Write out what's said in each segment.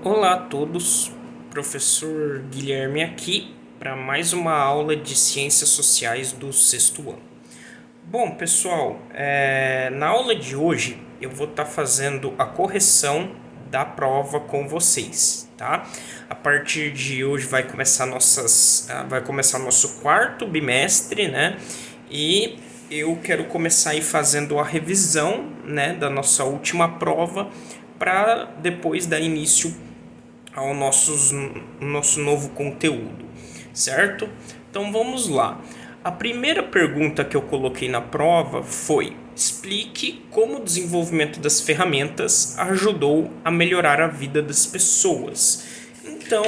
Olá a todos, professor Guilherme aqui para mais uma aula de Ciências Sociais do sexto ano. Bom, pessoal, na aula de hoje eu vou estar fazendo a correção da prova com vocês, tá? A partir de hoje vai começar nosso quarto bimestre, né? E eu quero começar aí fazendo a revisão, né, da nossa última prova para depois dar início ao nosso novo conteúdo, certo? Então vamos lá. A primeira pergunta que eu coloquei na prova foi: explique como o desenvolvimento das ferramentas ajudou a melhorar a vida das pessoas. Então,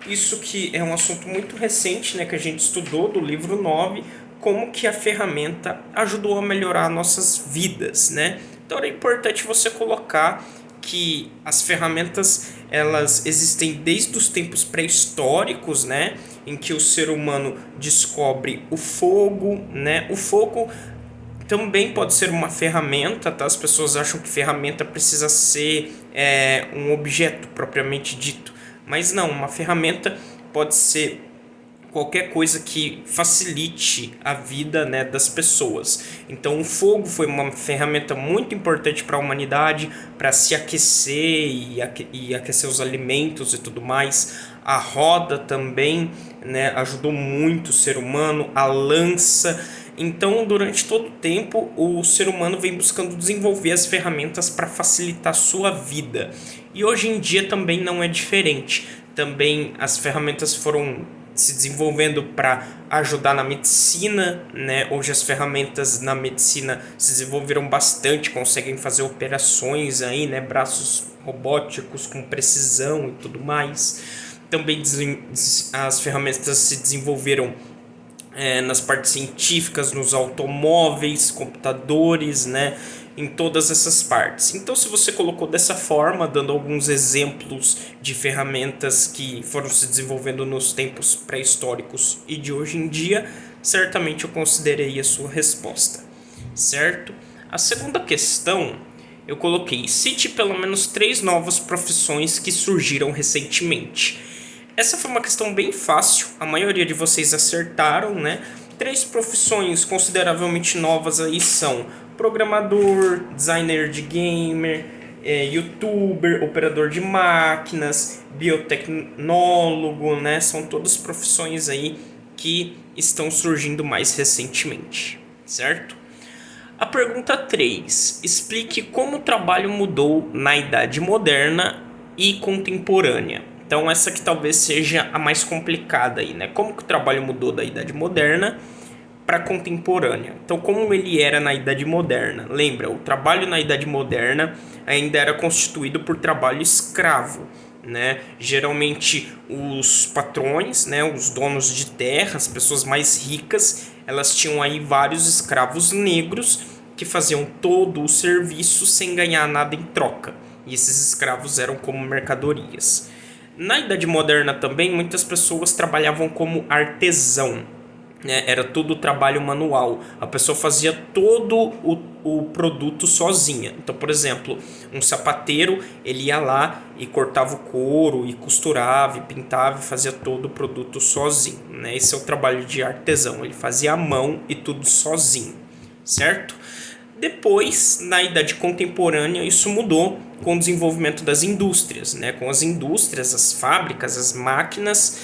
isso que é um assunto muito recente, né, que a gente estudou do livro 9, como que a ferramenta ajudou a melhorar nossas vidas, né? Então é importante você colocar que as ferramentas elas existem desde os tempos pré-históricos, né, em que o ser humano descobre o fogo, né? O fogo também pode ser uma ferramenta, tá? As pessoas acham que ferramenta precisa ser um objeto propriamente dito, mas não, uma ferramenta pode ser qualquer coisa que facilite a vida, né, das pessoas. Então o fogo foi uma ferramenta muito importante para a humanidade, para se aquecer e aquecer os alimentos e tudo mais. A roda também, né, ajudou muito o ser humano, a lança. Então, durante todo o tempo, o ser humano vem buscando desenvolver as ferramentas para facilitar a sua vida. E hoje em dia também não é diferente. Também as ferramentas foram se desenvolvendo para ajudar na medicina, né? Hoje as ferramentas na medicina se desenvolveram bastante, conseguem fazer operações aí, né? Braços robóticos com precisão e tudo mais. Também as ferramentas se desenvolveram nas partes científicas, nos automóveis, computadores, né? Em todas essas partes. Então, se você colocou dessa forma, dando alguns exemplos de ferramentas que foram se desenvolvendo nos tempos pré-históricos e de hoje em dia, certamente eu considerei a sua resposta, certo? A segunda questão, eu coloquei: cite pelo menos 3 novas profissões que surgiram recentemente. Essa foi uma questão bem fácil, a maioria de vocês acertaram, né? 3 profissões consideravelmente novas aí são programador, designer de gamer, youtuber, operador de máquinas, biotecnólogo, né? São todas profissões aí que estão surgindo mais recentemente, certo? A pergunta 3. Explique como o trabalho mudou na Idade Moderna e Contemporânea. Então essa que talvez seja a mais complicada aí, né? Como que o trabalho mudou da Idade Moderna para a contemporânea. Então, como ele era na Idade Moderna? Lembra, o trabalho na Idade Moderna ainda era constituído por trabalho escravo, né? Geralmente os patrões, né, os donos de terra, as pessoas mais ricas, elas tinham aí vários escravos negros que faziam todo o serviço sem ganhar nada em troca. E esses escravos eram como mercadorias. Na Idade Moderna também, muitas pessoas trabalhavam como artesão, né? Era tudo trabalho manual. A pessoa fazia todo o produto sozinha. Então, por exemplo, um sapateiro, ele ia lá e cortava o couro, e costurava, e pintava, e fazia todo o produto sozinho, né? Esse é o trabalho de artesão. Ele fazia à mão e tudo sozinho, certo? Depois, na Idade Contemporânea, isso mudou com o desenvolvimento das indústrias, né? Com as indústrias, as fábricas, as máquinas,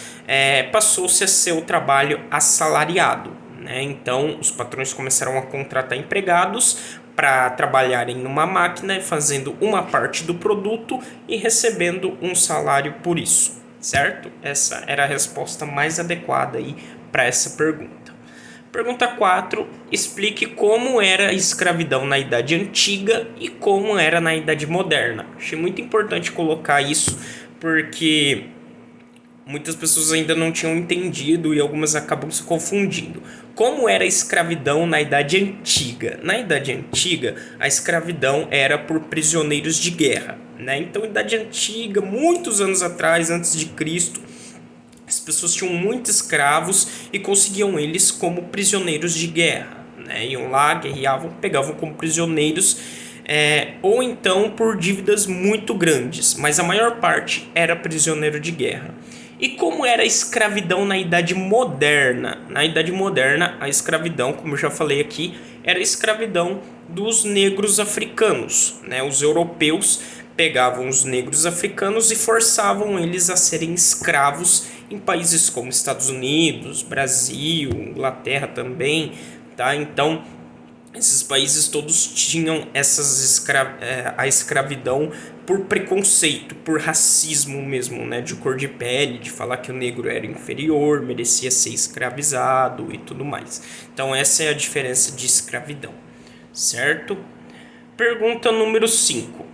passou-se a ser o trabalho assalariado, né? Então, os patrões começaram a contratar empregados para trabalharem numa máquina, fazendo uma parte do produto e recebendo um salário por isso, certo? Essa era a resposta mais adequada aí para essa pergunta. Pergunta 4. Explique como era a escravidão na Idade Antiga e como era na Idade Moderna. Achei muito importante colocar isso, porque muitas pessoas ainda não tinham entendido e algumas acabam se confundindo. Como era a escravidão na Idade Antiga? Na Idade Antiga, a escravidão era por prisioneiros de guerra, né? Então, Idade Antiga, muitos anos atrás, antes de Cristo, as pessoas tinham muitos escravos e conseguiam eles como prisioneiros de guerra, né? Iam lá, guerreavam, pegavam como prisioneiros ou então por dívidas muito grandes, mas a maior parte era prisioneiro de guerra. E como era a escravidão na Idade Moderna? Na Idade Moderna, a escravidão, como eu já falei aqui, era a escravidão dos negros africanos, né? Os europeus pegavam os negros africanos e forçavam eles a serem escravos em países como Estados Unidos, Brasil, Inglaterra também, tá? Então, esses países todos tinham a escravidão por preconceito, por racismo mesmo, né? De cor de pele, de falar que o negro era inferior, merecia ser escravizado e tudo mais. Então essa é a diferença de escravidão, certo? Pergunta número 5.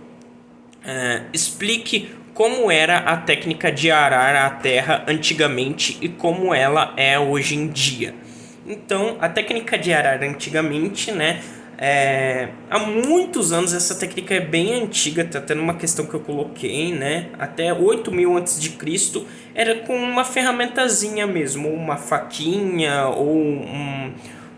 Explique como era a técnica de arar a terra antigamente e como ela é hoje em dia. Então, a técnica de arar antigamente, né? Há muitos anos, essa técnica é bem antiga, tá até numa questão que eu coloquei, né? Até 8.000 a.C. era com uma ferramentazinha mesmo, uma faquinha ou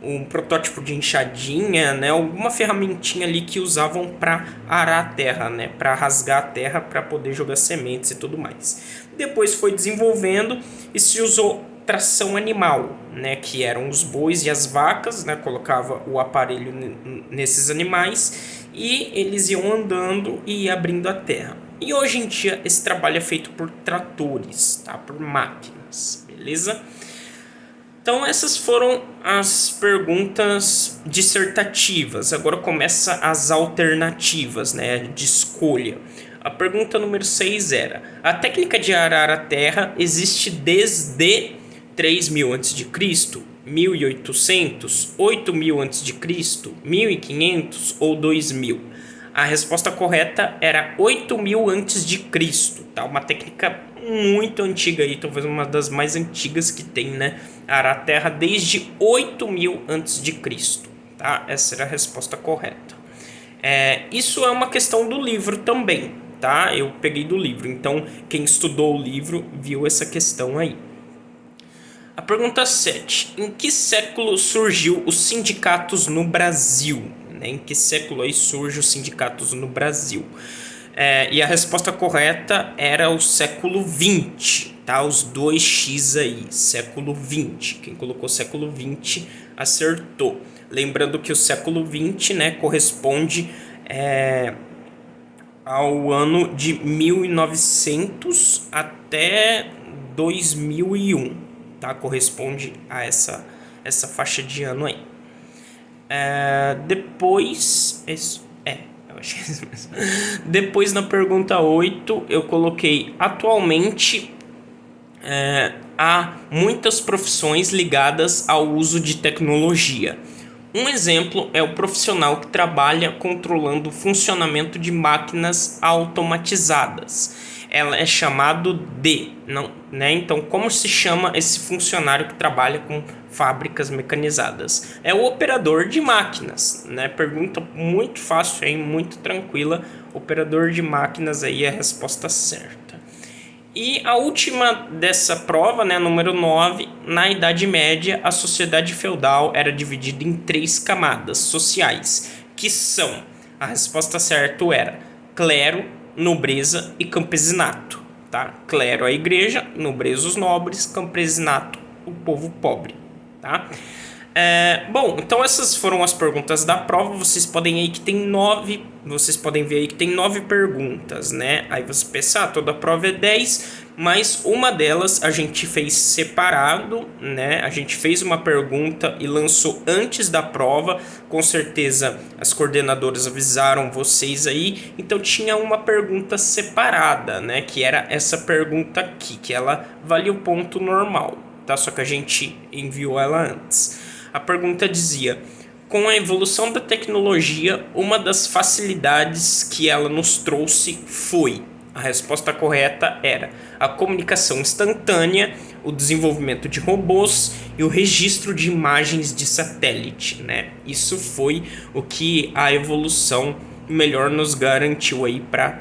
um protótipo de enxadinha, né? Alguma ferramentinha ali que usavam para arar a terra, né? Para rasgar a terra para poder jogar sementes e tudo mais. Depois foi desenvolvendo e se usou tração animal, né, que eram os bois e as vacas, né, colocava o aparelho nesses animais e eles iam andando e abrindo a terra. E hoje em dia esse trabalho é feito por tratores, tá, por máquinas, beleza? Então essas foram as perguntas dissertativas. Agora começa as alternativas, né, de escolha. A pergunta número 6 era: a técnica de arar a terra existe desde 3.000 a.C., 1.800, 8.000 a.C., 1.500 ou 2.000? A resposta correta era 8.000 a.C., tá? Uma técnica muito antiga aí, talvez uma das mais antigas que tem, né? Arar a terra desde 8.000 a.C., tá? Essa era a resposta correta. Isso é uma questão do livro também, tá? Eu peguei do livro, então quem estudou o livro viu essa questão aí. A pergunta 7. Em que século surgiu os sindicatos no Brasil? Em que século aí surgem os sindicatos no Brasil? E a resposta correta era o século XX, tá? Os 2x aí, século XX. Quem colocou século XX acertou. Lembrando que o século XX, né, corresponde ao ano de 1900 até 2001. Tá? Corresponde a essa faixa de ano aí. Depois... eu acho que é isso mesmo. Depois, na pergunta 8, eu coloquei: atualmente há muitas profissões ligadas ao uso de tecnologia. Um exemplo é o profissional que trabalha controlando o funcionamento de máquinas automatizadas. Ela é chamado de, não, né? Então, como se chama esse funcionário que trabalha com fábricas mecanizadas? É o operador de máquinas, né? Pergunta muito fácil aí, muito tranquila. Operador de máquinas aí é a resposta certa. E a última dessa prova, né, número 9, na Idade Média, a sociedade feudal era dividida em 3 camadas sociais, que são, a resposta certa era clero, nobreza e campesinato, tá? Clero a igreja, nobreza os nobres, campesinato o povo pobre, tá? Bom, então essas foram as perguntas da prova. Vocês podem ver aí que tem 9 perguntas, né? Aí você pensa, toda a prova é 10, mas uma delas a gente fez separado, né? A gente fez uma pergunta e lançou antes da prova. Com certeza as coordenadoras avisaram vocês aí. Então tinha uma pergunta separada, né? Que era essa pergunta aqui, que ela valia o ponto normal, tá? Só que a gente enviou ela antes. A pergunta dizia: com a evolução da tecnologia, uma das facilidades que ela nos trouxe foi... A resposta correta era a comunicação instantânea, o desenvolvimento de robôs e o registro de imagens de satélite, né? Isso foi o que a evolução melhor nos garantiu aí para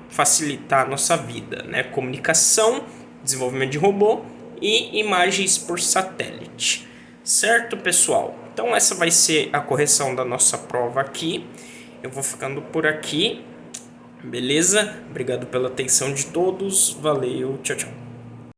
facilitar a nossa vida, né? Comunicação, desenvolvimento de robô e imagens por satélite. Certo, pessoal? Então essa vai ser a correção da nossa prova aqui. Eu vou ficando por aqui, beleza? Obrigado pela atenção de todos, valeu, tchau, tchau.